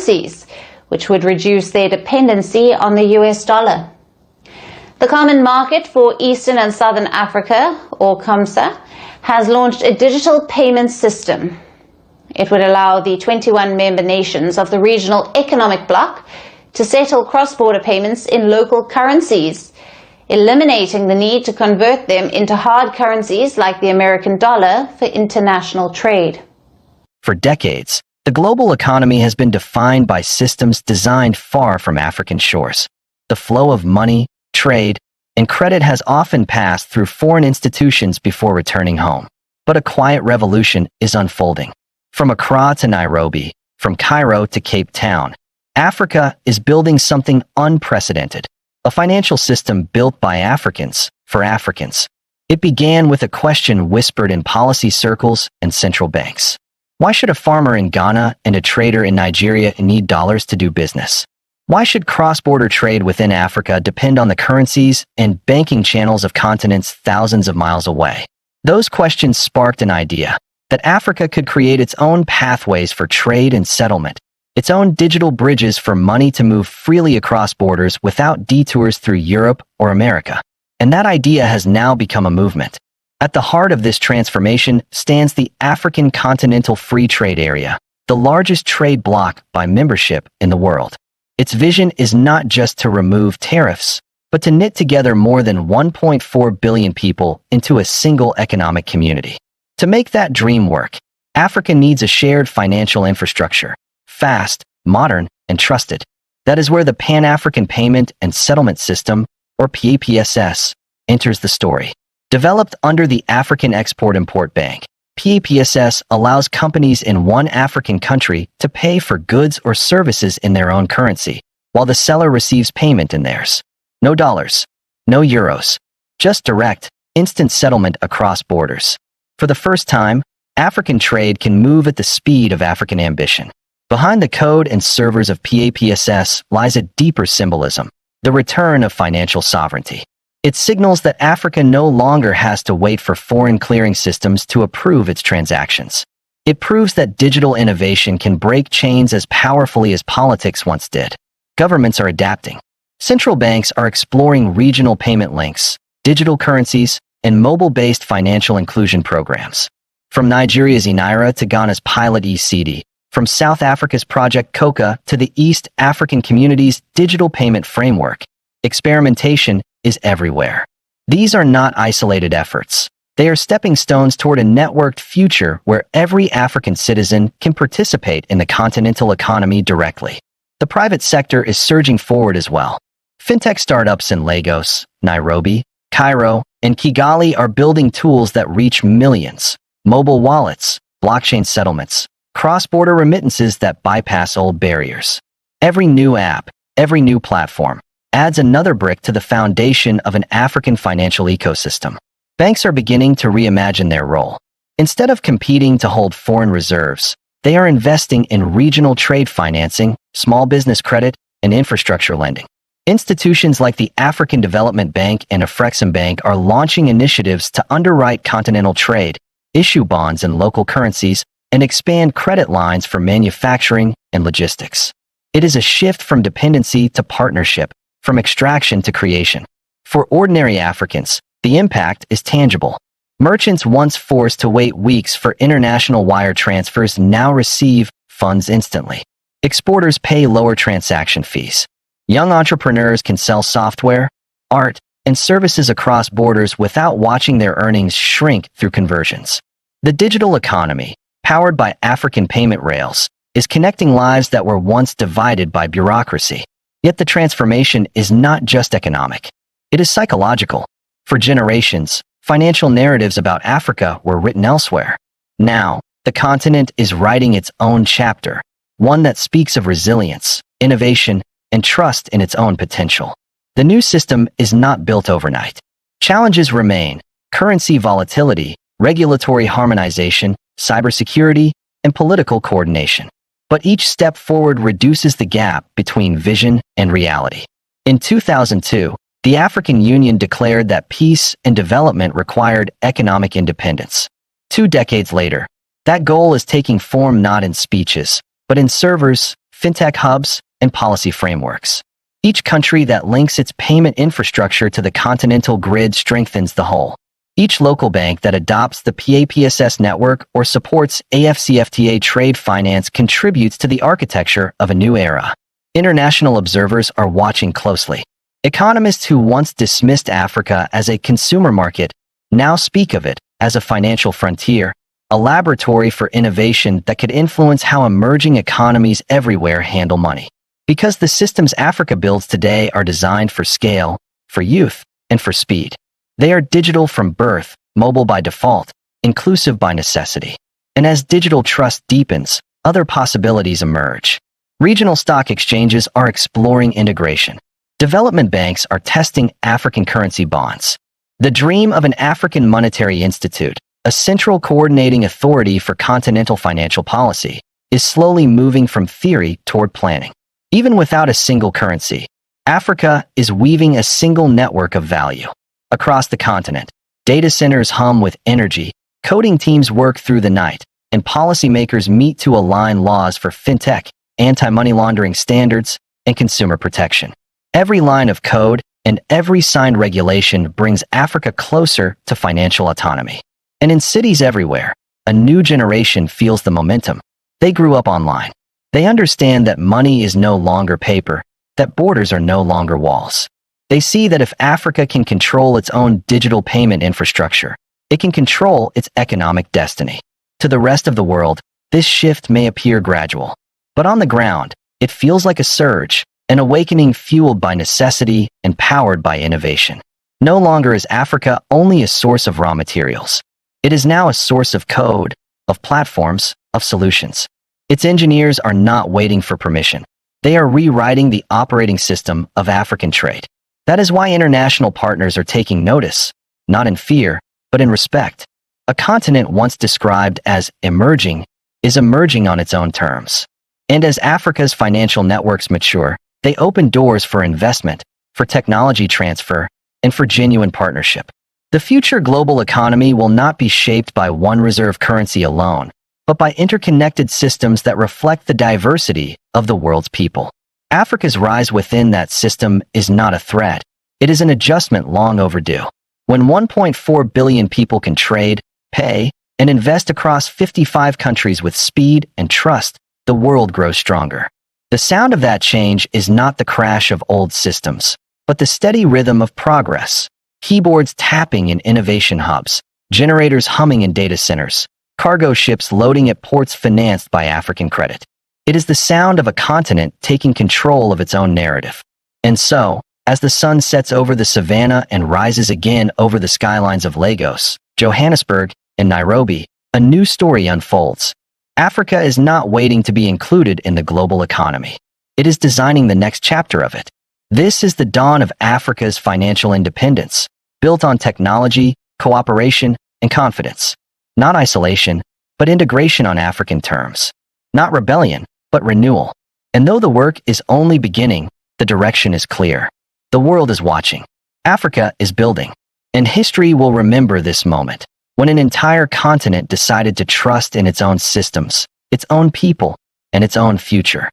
currencies, which would reduce their dependency on the US dollar. The Common Market for Eastern and Southern Africa, or COMSA, has launched a digital payment system. It would allow the 21 member nations of the regional economic bloc to settle cross-border payments in local currencies, eliminating the need to convert them into hard currencies like the American dollar for international trade. For decades, the global economy has been defined by systems designed far from African shores. The flow of money, trade, and credit has often passed through foreign institutions before returning home. But a quiet revolution is unfolding. From Accra to Nairobi, from Cairo to Cape Town, Africa is building something unprecedented, a financial system built by Africans for Africans. It began with a question whispered in policy circles and central banks. Why should a farmer in Ghana and a trader in Nigeria need dollars to do business? Why should cross-border trade within Africa depend on the currencies and banking channels of continents thousands of miles away? Those questions sparked an idea that Africa could create its own pathways for trade and settlement, its own digital bridges for money to move freely across borders without detours through Europe or America. And that idea has now become a movement. At the heart of this transformation stands the African Continental Free Trade Area, the largest trade bloc by membership in the world. Its vision is not just to remove tariffs, but to knit together more than 1.4 billion people into a single economic community. To make that dream work, Africa needs a shared financial infrastructure, fast, modern, and trusted. That is where the Pan-African Payment and Settlement System, or PAPSS, enters the story. Developed under the African Export-Import Bank, PAPSS allows companies in one African country to pay for goods or services in their own currency, while the seller receives payment in theirs. No dollars, no euros, just direct, instant settlement across borders. For the first time, African trade can move at the speed of African ambition. Behind the code and servers of PAPSS lies a deeper symbolism, the return of financial sovereignty. It signals that Africa no longer has to wait for foreign clearing systems to approve its transactions. It proves that digital innovation can break chains as powerfully as politics once did. Governments are adapting. Central banks are exploring regional payment links, digital currencies, and mobile-based financial inclusion programs. From Nigeria's eNaira to Ghana's pilot eCedi, from South Africa's Project Coca to the East African Community's digital payment framework, experimentation is everywhere. These are not isolated efforts. They are stepping stones toward a networked future where every African citizen can participate in the continental economy directly. The private sector is surging forward as well. Fintech startups in Lagos, Nairobi, Cairo, and Kigali are building tools that reach millions. Mobile wallets, blockchain settlements, cross-border remittances that bypass old barriers. Every new app, every new platform, adds another brick to the foundation of an African financial ecosystem. Banks are beginning to reimagine their role. Instead of competing to hold foreign reserves, they are investing in regional trade financing, small business credit, and infrastructure lending. Institutions like the African Development Bank and Afreximbank are launching initiatives to underwrite continental trade, issue bonds in local currencies, and expand credit lines for manufacturing and logistics. It is a shift from dependency to partnership, from extraction to creation. For ordinary Africans, the impact is tangible. Merchants once forced to wait weeks for international wire transfers now receive funds instantly. Exporters pay lower transaction fees. Young entrepreneurs can sell software, art, and services across borders without watching their earnings shrink through conversions. The digital economy, powered by African payment rails, is connecting lives that were once divided by bureaucracy. Yet the transformation is not just economic. It is psychological. For generations, financial narratives about Africa were written elsewhere. Now, the continent is writing its own chapter, one that speaks of resilience, innovation, and trust in its own potential. The new system is not built overnight. Challenges remain: currency volatility, regulatory harmonization, cybersecurity, and political coordination. But each step forward reduces the gap between vision and reality. In 2002, the African Union declared that peace and development required economic independence. 2 decades later, that goal is taking form not in speeches, but in servers, fintech hubs, and policy frameworks. Each country that links its payment infrastructure to the continental grid strengthens the whole. Each local bank that adopts the PAPSS network or supports AfCFTA trade finance contributes to the architecture of a new era. International observers are watching closely. Economists who once dismissed Africa as a consumer market now speak of it as a financial frontier, a laboratory for innovation that could influence how emerging economies everywhere handle money. Because the systems Africa builds today are designed for scale, for youth, and for speed. They are digital from birth, mobile by default, inclusive by necessity. And as digital trust deepens, other possibilities emerge. Regional stock exchanges are exploring integration. Development banks are testing African currency bonds. The dream of an African Monetary Institute, a central coordinating authority for continental financial policy, is slowly moving from theory toward planning. Even without a single currency, Africa is weaving a single network of value. Across the continent, data centers hum with energy, coding teams work through the night, and policymakers meet to align laws for fintech, anti-money laundering standards, and consumer protection. Every line of code and every signed regulation brings Africa closer to financial autonomy. And in cities everywhere, a new generation feels the momentum. They grew up online. They understand that money is no longer paper, that borders are no longer walls. They see that if Africa can control its own digital payment infrastructure, it can control its economic destiny. To the rest of the world, this shift may appear gradual, but on the ground, it feels like a surge, an awakening fueled by necessity and powered by innovation. No longer is Africa only a source of raw materials. It is now a source of code, of platforms, of solutions. Its engineers are not waiting for permission. They are rewriting the operating system of African trade. That is why international partners are taking notice, not in fear, but in respect. A continent once described as emerging is emerging on its own terms. And as Africa's financial networks mature, they open doors for investment, for technology transfer, and for genuine partnership. The future global economy will not be shaped by one reserve currency alone, but by interconnected systems that reflect the diversity of the world's people. Africa's rise within that system is not a threat. It is an adjustment long overdue. When 1.4 billion people can trade, pay, and invest across 55 countries with speed and trust, the world grows stronger. The sound of that change is not the crash of old systems, but the steady rhythm of progress. Keyboards tapping in innovation hubs, generators humming in data centers, cargo ships loading at ports financed by African credit. It is the sound of a continent taking control of its own narrative. And so, as the sun sets over the savannah and rises again over the skylines of Lagos, Johannesburg, and Nairobi, a new story unfolds. Africa is not waiting to be included in the global economy. It is designing the next chapter of it. This is the dawn of Africa's financial independence, built on technology, cooperation, and confidence. Not isolation, but integration on African terms. Not rebellion, but renewal. And though the work is only beginning, the direction is clear. The world is watching. Africa is building. And history will remember this moment, when an entire continent decided to trust in its own systems, its own people, and its own future.